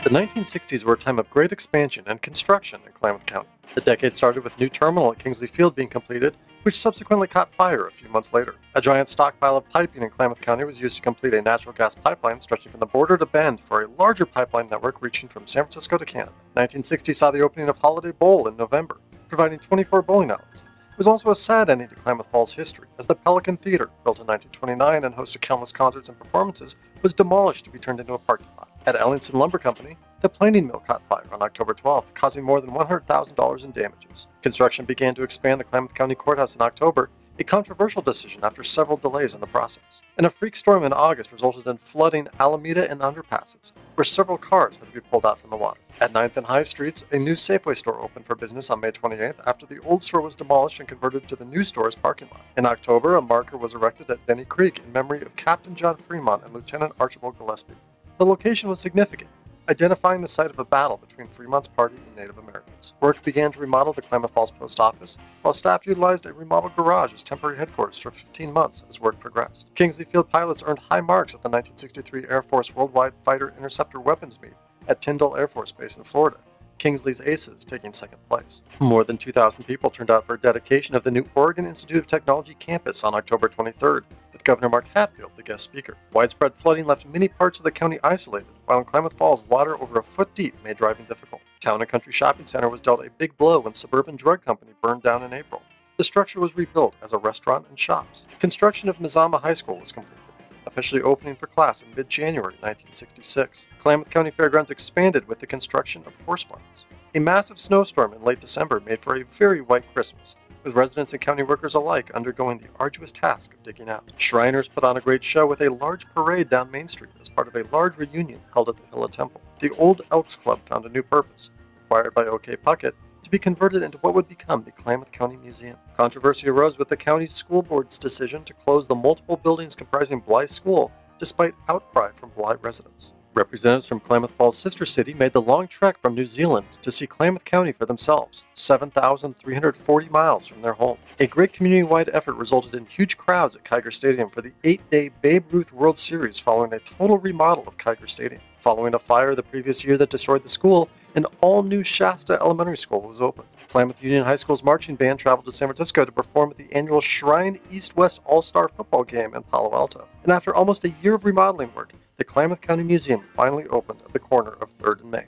The 1960s were a time of great expansion and construction in Klamath County. The decade started with a new terminal at Kingsley Field being completed, which subsequently caught fire a few months later. A giant stockpile of piping in Klamath County was used to complete a natural gas pipeline stretching from the border to Bend for a larger pipeline network reaching from San Francisco to Canada. 1960 saw the opening of Holiday Bowl in November, providing 24 bowling alleys. It was also a sad ending to Klamath Falls history, as the Pelican Theater, built in 1929 and hosted countless concerts and performances, was demolished to be turned into a parking lot. At Ellingson Lumber Company, the planing mill caught fire on October 12th, causing more than $100,000 in damages. Construction began to expand the Klamath County Courthouse in October, a controversial decision after several delays in the process. And a freak storm in August resulted in flooding Alameda and underpasses, where several cars had to be pulled out from the water. At 9th and High Streets, a new Safeway store opened for business on May 28th after the old store was demolished and converted to the new store's parking lot. In October, a marker was erected at Denny Creek in memory of Captain John Fremont and Lieutenant Archibald Gillespie. The location was significant, identifying the site of a battle between Fremont's party and Native Americans. Work began to remodel the Klamath Falls Post Office, while staff utilized a remodeled garage as temporary headquarters for 15 months as work progressed. Kingsley Field pilots earned high marks at the 1963 Air Force Worldwide Fighter Interceptor Weapons Meet at Tyndall Air Force Base in Florida, Kingsley's Aces taking second place. More than 2,000 people turned out for a dedication of the new Oregon Institute of Technology campus on October 23rd, with Governor Mark Hatfield the guest speaker. Widespread flooding left many parts of the county isolated, while in Klamath Falls, water over a foot deep made driving difficult. Town and Country Shopping Center was dealt a big blow when Suburban Drug Company burned down in April. The structure was rebuilt as a restaurant and shops. Construction of Mazama High School was completed, officially opening for class in mid-January 1966. Klamath County Fairgrounds expanded with the construction of horse barns. A massive snowstorm in late December made for a very white Christmas, with residents and county workers alike undergoing the arduous task of digging out. Shriners put on a great show with a large parade down Main Street as part of a large reunion held at the Hilla Temple. The Old Elks Club found a new purpose, acquired by O.K. Puckett, to be converted into what would become the Klamath County Museum. Controversy arose with the county school board's decision to close the multiple buildings comprising Blythe School, despite outcry from Blythe residents. Representatives from Klamath Falls' sister city made the long trek from New Zealand to see Klamath County for themselves, 7,340 miles from their home. A great community-wide effort resulted in huge crowds at Kiger Stadium for the 8-day Babe Ruth World Series following a total remodel of Kiger Stadium. Following a fire the previous year that destroyed the school, an all-new Shasta Elementary School was opened. Klamath Union High School's marching band traveled to San Francisco to perform at the annual Shrine East-West All-Star Football Game in Palo Alto. And after almost a year of remodeling work, the Klamath County Museum finally opened at the corner of 3rd and Main.